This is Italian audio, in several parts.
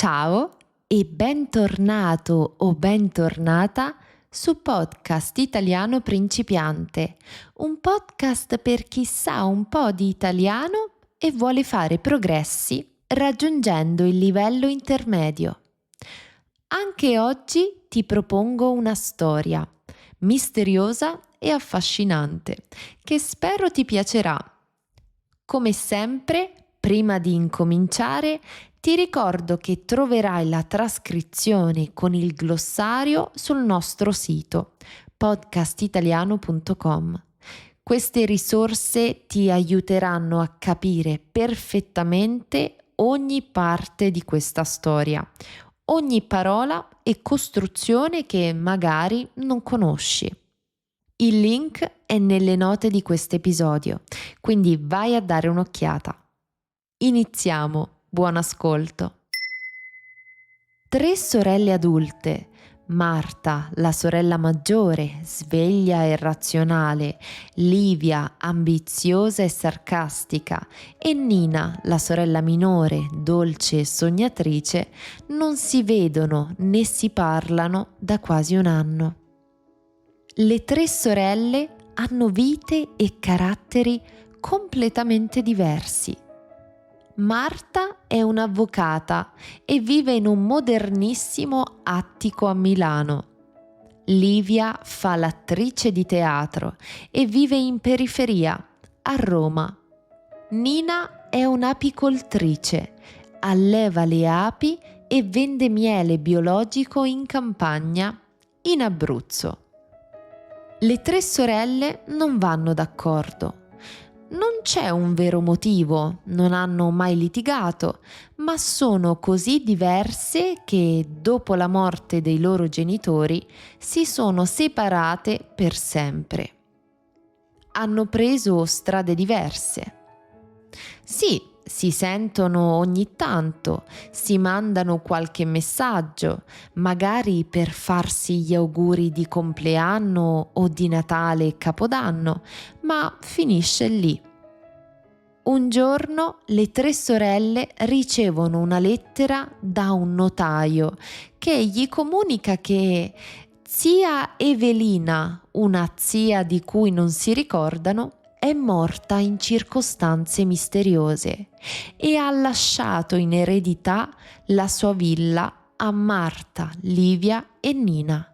Ciao e bentornato o bentornata su Podcast Italiano Principiante, un podcast per chi sa un po' di italiano e vuole fare progressi raggiungendo il livello intermedio. Anche oggi ti propongo una storia misteriosa e affascinante che spero ti piacerà. Come sempre, prima di incominciare, ti ricordo che troverai la trascrizione con il glossario sul nostro sito podcastitaliano.com. Queste risorse ti aiuteranno a capire perfettamente ogni parte di questa storia, ogni parola e costruzione che magari non conosci. Il link è nelle note di questo episodio, quindi vai a dare un'occhiata. Iniziamo, buon ascolto. 3 sorelle adulte, Marta, la sorella maggiore, sveglia e razionale, Livia, ambiziosa e sarcastica, e Nina, la sorella minore, dolce e sognatrice, non si vedono né si parlano da quasi un anno. Le 3 sorelle hanno vite e caratteri completamente diversi. Marta è un'avvocata e vive in un modernissimo attico a Milano. Livia fa l'attrice di teatro e vive in periferia, a Roma. Nina è un'apicoltrice, alleva le api e vende miele biologico in campagna, in Abruzzo. Le 3 sorelle non vanno d'accordo. Non c'è un vero motivo, non hanno mai litigato, ma sono così diverse che dopo la morte dei loro genitori si sono separate per sempre. Hanno preso strade diverse. Sì, si sentono ogni tanto, si mandano qualche messaggio, magari per farsi gli auguri di compleanno o di Natale e Capodanno, ma finisce lì. Un giorno le 3 sorelle ricevono una lettera da un notaio che gli comunica che zia Evelina, una zia di cui non si ricordano, è morta in circostanze misteriose e ha lasciato in eredità la sua villa a Marta, Livia e Nina.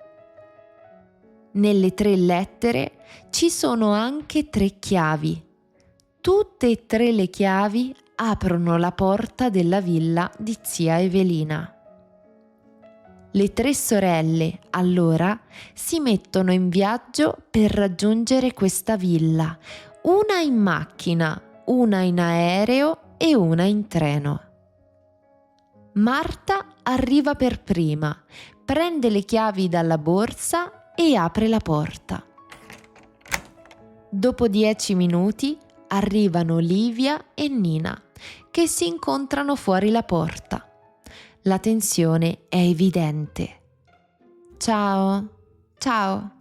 Nelle 3 lettere ci sono anche 3 chiavi. Tutte e 3 le chiavi aprono la porta della villa di zia Evelina. Le 3 sorelle, allora, si mettono in viaggio per raggiungere questa villa, una in macchina, una in aereo e una in treno. Marta arriva per prima, prende le chiavi dalla borsa e apre la porta. Dopo 10 minuti arrivano Livia e Nina, che si incontrano fuori la porta. La tensione è evidente. Ciao, ciao.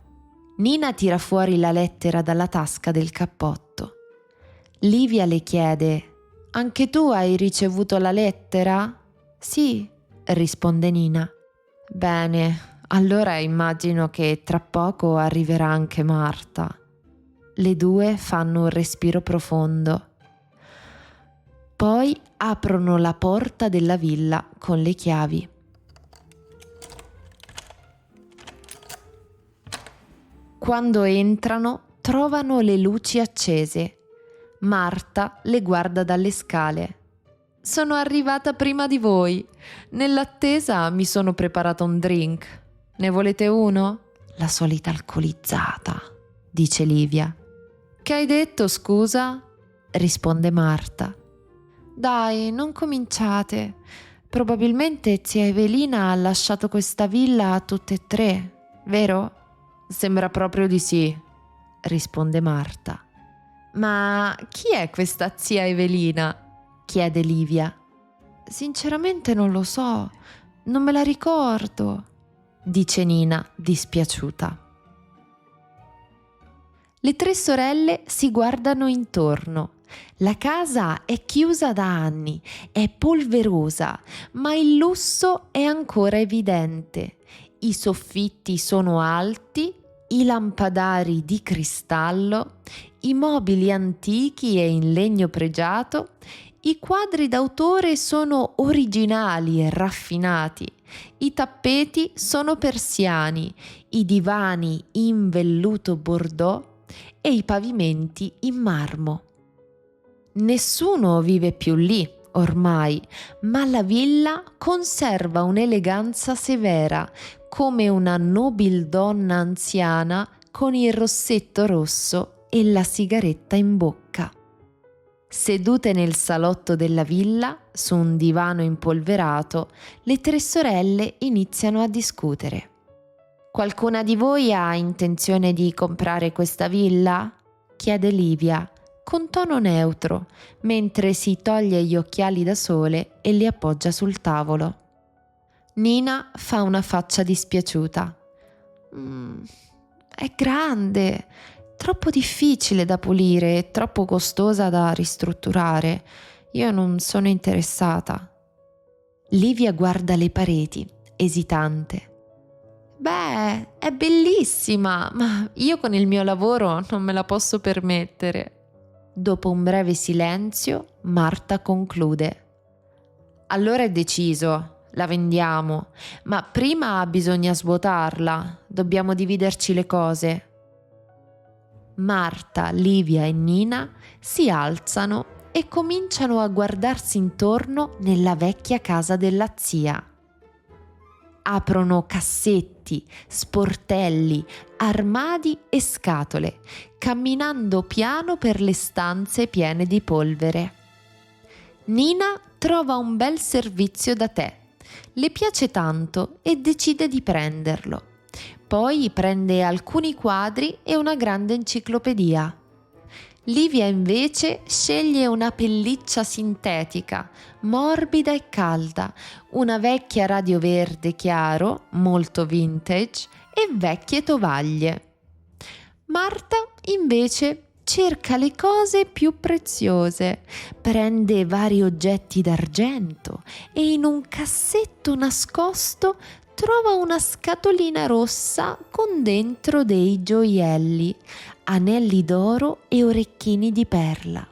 Nina tira fuori la lettera dalla tasca del cappotto. Livia le chiede: «Anche tu hai ricevuto la lettera?» «Sì», risponde Nina. «Bene, allora immagino che tra poco arriverà anche Marta». Le 2 fanno un respiro profondo. Poi aprono la porta della villa con le chiavi. Quando entrano, trovano le luci accese. Marta le guarda dalle scale. «Sono arrivata prima di voi. Nell'attesa mi sono preparata un drink. Ne volete uno?» «La solita alcolizzata», dice Livia. «Che hai detto, scusa?» risponde Marta. «Dai, non cominciate. Probabilmente zia Evelina ha lasciato questa villa a tutte e 3, vero?» «Sembra proprio di sì», risponde Marta. «Ma chi è questa zia Evelina?» chiede Livia. «Sinceramente non lo so, non me la ricordo», dice Nina, dispiaciuta. Le 3 sorelle si guardano intorno, La casa è chiusa da anni, è polverosa, ma il lusso è ancora evidente. I soffitti sono alti, i lampadari di cristallo, i mobili antichi e in legno pregiato, i quadri d'autore sono originali e raffinati, i tappeti sono persiani, i divani in velluto bordeaux e i pavimenti in marmo. Nessuno vive più lì ormai, ma la villa conserva un'eleganza severa, come una nobildonna anziana con il rossetto rosso e la sigaretta in bocca. Sedute nel salotto della villa, su un divano impolverato, le tre sorelle iniziano a discutere. «Qualcuna di voi ha intenzione di comprare questa villa?» chiede Livia, con tono neutro, mentre si toglie gli occhiali da sole e li appoggia sul tavolo. Nina fa una faccia dispiaciuta. È grande, troppo difficile da pulire e troppo costosa da ristrutturare. Io non sono interessata». Livia guarda le pareti, esitante. «Beh, è bellissima, ma io con il mio lavoro non me la posso permettere». Dopo un breve silenzio, Marta conclude. «Allora è deciso, la vendiamo, ma prima bisogna svuotarla, dobbiamo dividerci le cose». Marta, Livia e Nina si alzano e cominciano a guardarsi intorno nella vecchia casa della zia. Aprono cassetti, sportelli, armadi e scatole, camminando piano per le stanze piene di polvere. Nina trova un bel servizio da tè. Le piace tanto e decide di prenderlo. Poi prende alcuni quadri e una grande enciclopedia. Livia invece sceglie una pelliccia sintetica, morbida e calda, una vecchia radio verde chiaro, molto vintage, e vecchie tovaglie. Marta invece cerca le cose più preziose, prende vari oggetti d'argento e in un cassetto nascosto trova una scatolina rossa con dentro dei gioielli, anelli d'oro e orecchini di perla.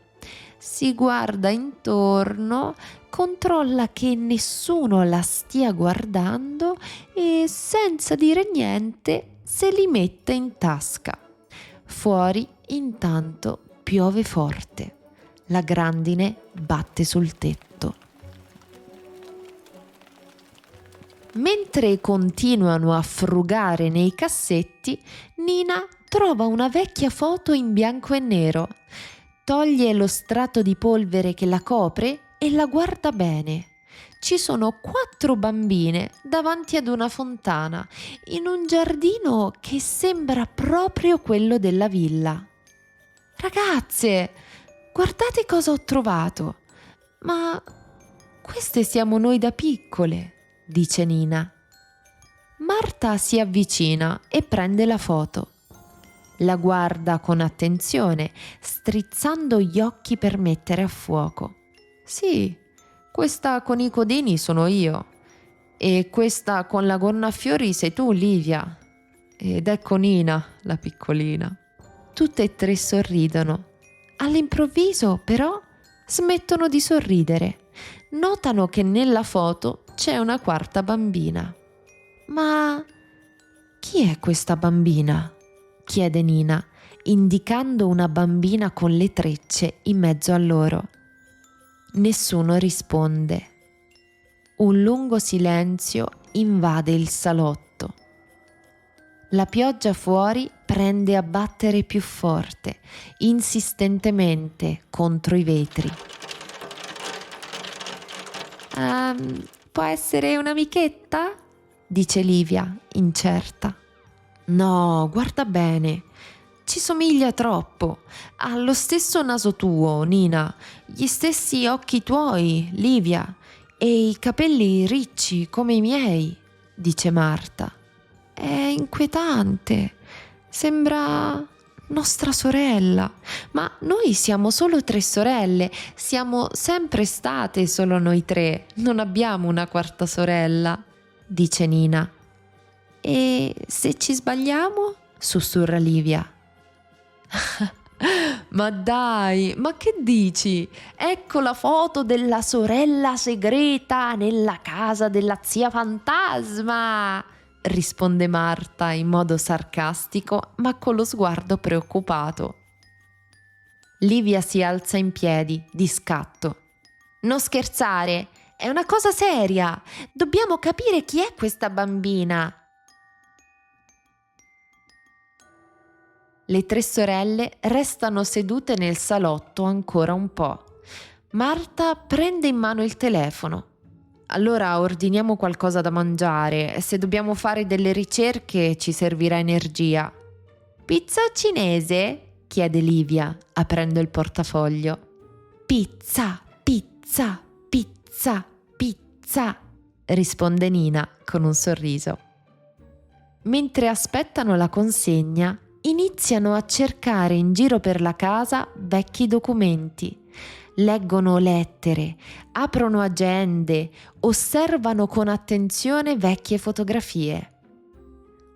Si guarda intorno, controlla che nessuno la stia guardando e, senza dire niente, se li mette in tasca. Fuori, intanto, piove forte. La grandine batte sul tetto. Mentre continuano a frugare nei cassetti, Nina trova una vecchia foto in bianco e nero. Toglie lo strato di polvere che la copre e la guarda bene. Ci sono 4 bambine davanti ad una fontana, in un giardino che sembra proprio quello della villa. «Ragazze, guardate cosa ho trovato! Ma queste siamo noi da piccole», dice Nina. Marta si avvicina e prende la foto. La guarda con attenzione, strizzando gli occhi per mettere a fuoco. «Sì, questa con i codini sono io. E questa con la gonna a fiori sei tu, Livia. Ed ecco Nina, la piccolina». Tutte e 3 sorridono. All'improvviso, però, smettono di sorridere. Notano che nella foto c'è una 4ª bambina. «Ma chi è questa bambina?» chiede Nina, indicando una bambina con le trecce in mezzo a loro. Nessuno risponde. Un lungo silenzio invade il salotto. La pioggia fuori prende a battere più forte, insistentemente contro i vetri. «Può essere un'amichetta?» dice Livia, incerta. «No, guarda bene, ci somiglia troppo. Ha lo stesso naso tuo, Nina, gli stessi occhi tuoi, Livia, e i capelli ricci come i miei», dice Marta. «È inquietante, sembra nostra sorella. Ma noi siamo solo 3 sorelle, siamo sempre state solo noi 3, non abbiamo una quarta sorella, dice Nina. E se ci sbagliamo? Sussurra Livia. Ma dai, ma che dici? Ecco la foto della sorella segreta nella casa della zia fantasma, risponde Marta in modo sarcastico, ma con lo sguardo preoccupato. Livia si alza in piedi, di scatto. Non scherzare, è una cosa seria. Dobbiamo capire chi è questa bambina. Le 3 sorelle restano sedute nel salotto ancora un po'. Marta prende in mano il telefono. Allora ordiniamo qualcosa da mangiare. Se dobbiamo fare delle ricerche ci servirà energia. Pizza cinese? Chiede Livia, aprendo il portafoglio. Pizza, pizza, pizza, pizza, risponde Nina con un sorriso. Mentre aspettano la consegna, iniziano a cercare in giro per la casa vecchi documenti. Leggono lettere, aprono agende, osservano con attenzione vecchie fotografie.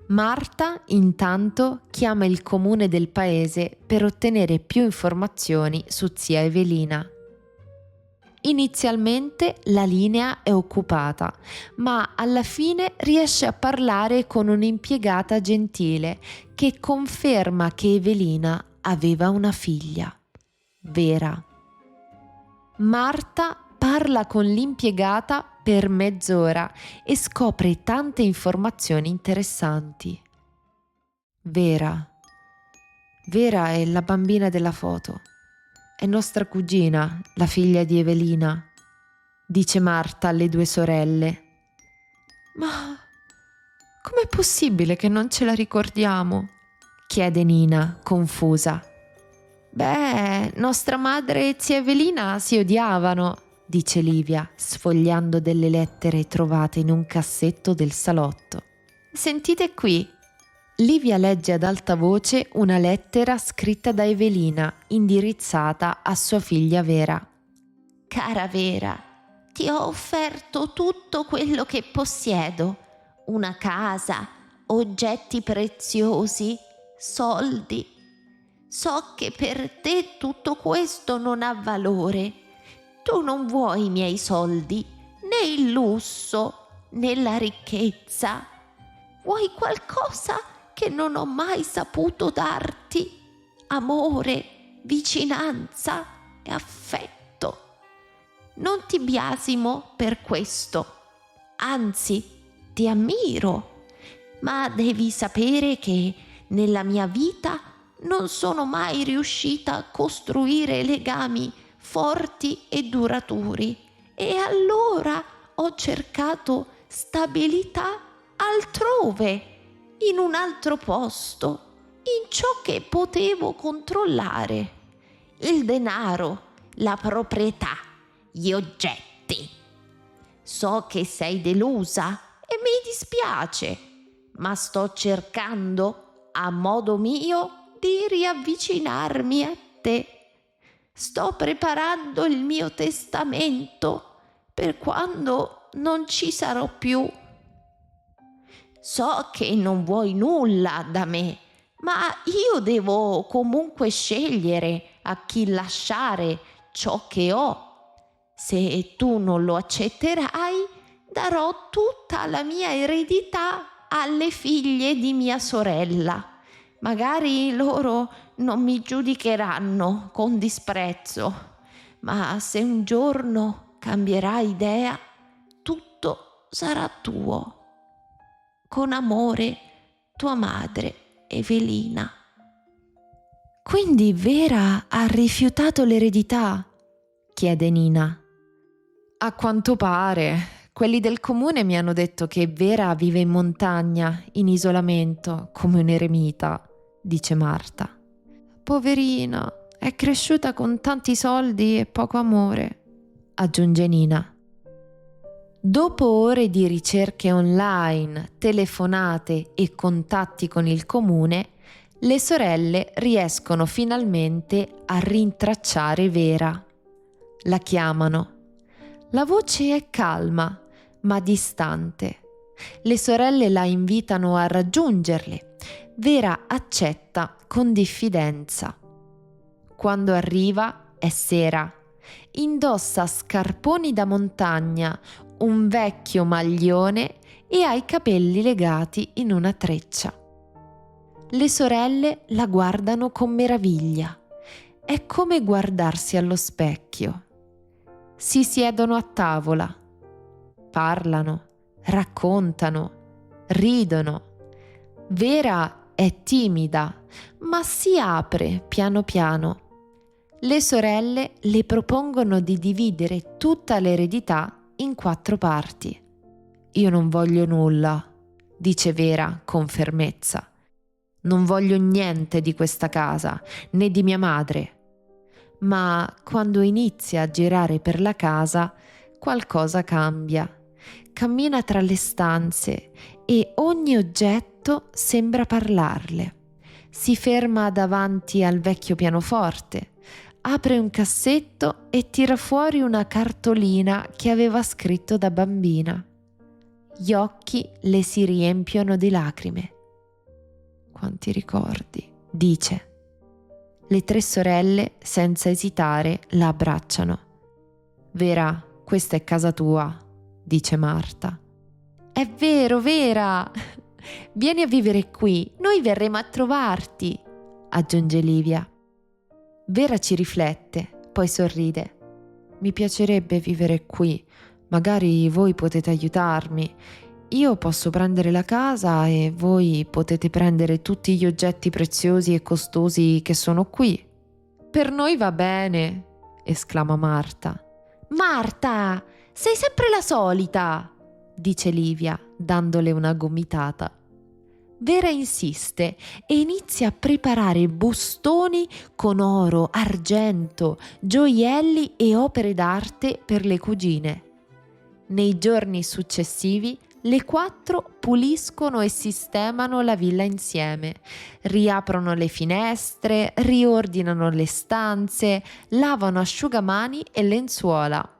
Marta, intanto, chiama il comune del paese per ottenere più informazioni su zia Evelina. Inizialmente la linea è occupata, ma alla fine riesce a parlare con un'impiegata gentile che conferma che Evelina aveva una figlia, Vera. Marta parla con l'impiegata per mezz'ora e scopre tante informazioni interessanti. Vera è la bambina della foto. È nostra cugina, la figlia di Evelina, dice Marta alle 2 sorelle. Ma com'è possibile che non ce la ricordiamo? Chiede Nina, confusa. Beh, nostra madre e zia Evelina si odiavano, dice Livia, sfogliando delle lettere trovate in un cassetto del salotto. Sentite qui. Livia legge ad alta voce una lettera scritta da Evelina, indirizzata a sua figlia Vera. Cara Vera, ti ho offerto tutto quello che possiedo, una casa, oggetti preziosi, soldi. So che per te tutto questo non ha valore. Tu non vuoi i miei soldi, né il lusso, né la ricchezza. Vuoi qualcosa che non ho mai saputo darti? Amore, vicinanza e affetto. Non ti biasimo per questo, anzi ti ammiro, ma devi sapere che nella mia vita non sono mai riuscita a costruire legami forti e duraturi e allora ho cercato stabilità altrove, in un altro posto, in ciò che potevo controllare, il denaro, la proprietà, gli oggetti. So che sei delusa e mi dispiace, ma sto cercando, a modo mio, di riavvicinarmi a te. Sto preparando il mio testamento per quando non ci sarò più. So che non vuoi nulla da me, ma io devo comunque scegliere a chi lasciare ciò che ho. Se tu non lo accetterai, darò tutta la mia eredità alle figlie di mia sorella. Magari loro non mi giudicheranno con disprezzo, ma se un giorno cambierai idea, tutto sarà tuo. Con amore, tua madre, Evelina. Quindi Vera ha rifiutato l'eredità? Chiede Nina. A quanto pare. Quelli del comune mi hanno detto che Vera vive in montagna, in isolamento, come un eremita, dice Marta. Poverina, è cresciuta con tanti soldi e poco amore, aggiunge Nina. Dopo ore di ricerche online, telefonate e contatti con il comune, Le sorelle riescono finalmente a rintracciare Vera. La chiamano. La voce è calma, ma distante. Le sorelle la invitano a raggiungerle. Vera accetta con diffidenza. Quando arriva è sera. Indossa scarponi da montagna, un vecchio maglione e ha i capelli legati in una treccia. Le sorelle la guardano con meraviglia. È come guardarsi allo specchio. Si siedono a tavola, parlano, raccontano, ridono. Vera è timida, ma si apre piano piano. Le sorelle le propongono di dividere tutta l'eredità in 4 parti. Io non voglio nulla, dice Vera con fermezza. Non voglio niente di questa casa, né di mia madre. Ma quando inizia a girare per la casa, qualcosa cambia. Cammina tra le stanze e ogni oggetto sembra parlarle. Si ferma davanti al vecchio pianoforte, apre un cassetto e tira fuori una cartolina che aveva scritto da bambina. Gli occhi le si riempiono di lacrime. Quanti ricordi, dice. Le 3 sorelle, senza esitare, la abbracciano. Vera, questa è casa tua, dice Marta. È vero, Vera! Vieni a vivere qui, noi verremo a trovarti, aggiunge Livia. Vera ci riflette, poi sorride. Mi piacerebbe vivere qui, magari voi potete aiutarmi. Io posso prendere la casa e voi potete prendere tutti gli oggetti preziosi e costosi che sono qui. Per noi va bene, esclama Marta. Marta, sei sempre la solita, dice Livia, dandole una gomitata. Vera insiste e inizia a preparare bustoni con oro, argento, gioielli e opere d'arte per le cugine. Nei giorni successivi le 4 puliscono e sistemano la villa insieme, riaprono le finestre, riordinano le stanze, lavano asciugamani e lenzuola.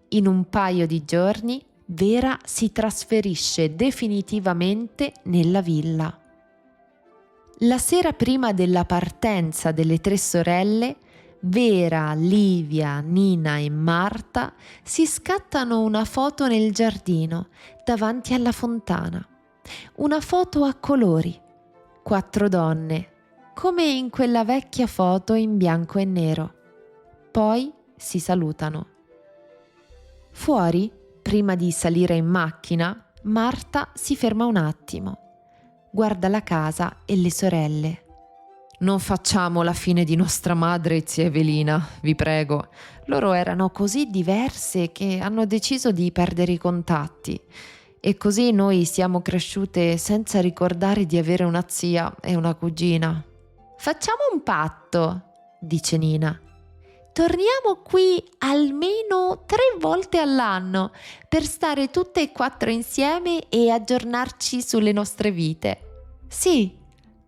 In un paio di giorni Vera si trasferisce definitivamente nella villa. La sera prima della partenza delle 3 sorelle, Vera, Livia, Nina e Marta si scattano una foto nel giardino, davanti alla fontana. Una foto a colori. 4 donne, come in quella vecchia foto in bianco e nero. Poi si salutano. Fuori, prima di salire in macchina, Marta si ferma un attimo. Guarda la casa e le sorelle. Non facciamo la fine di nostra madre e zia Evelina, vi prego. Loro erano così diverse che hanno deciso di perdere i contatti. E così noi siamo cresciute senza ricordare di avere una zia e una cugina. Facciamo un patto, dice Nina. Torniamo qui almeno 3 volte all'anno per stare tutte e 4 insieme e aggiornarci sulle nostre vite. Sì,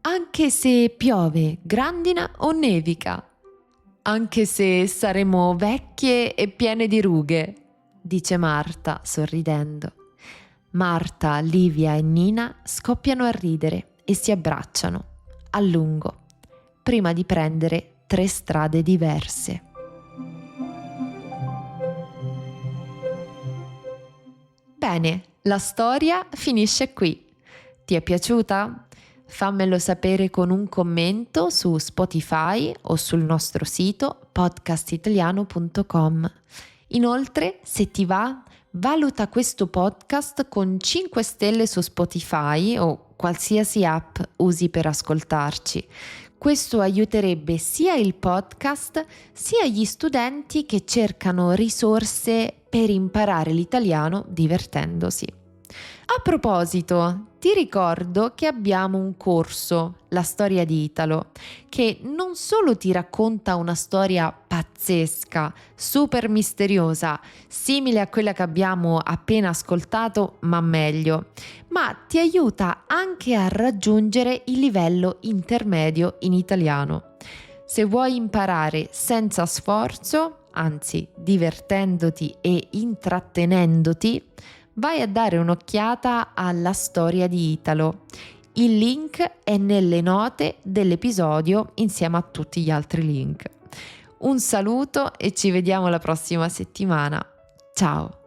anche se piove, grandina o nevica. Anche se saremo vecchie e piene di rughe, dice Marta sorridendo. Marta, Livia e Nina scoppiano a ridere e si abbracciano, a lungo, prima di prendere 3 strade diverse. Bene, la storia finisce qui. Ti è piaciuta? Fammelo sapere con un commento su Spotify o sul nostro sito podcastitaliano.com. Inoltre, se ti va, valuta questo podcast con 5 stelle su Spotify o qualsiasi app usi per ascoltarci. Questo aiuterebbe sia il podcast sia gli studenti che cercano risorse per imparare l'italiano divertendosi. A proposito, ti ricordo che abbiamo un corso, La storia di Italo, che non solo ti racconta una storia pazzesca, super misteriosa, simile a quella che abbiamo appena ascoltato, ma meglio, ma ti aiuta anche a raggiungere il livello intermedio in italiano. Se vuoi imparare senza sforzo, anzi divertendoti e intrattenendoti, vai a dare un'occhiata alla storia di Italo. Il link è nelle note dell'episodio insieme a tutti gli altri link. Un saluto e ci vediamo la prossima settimana. Ciao!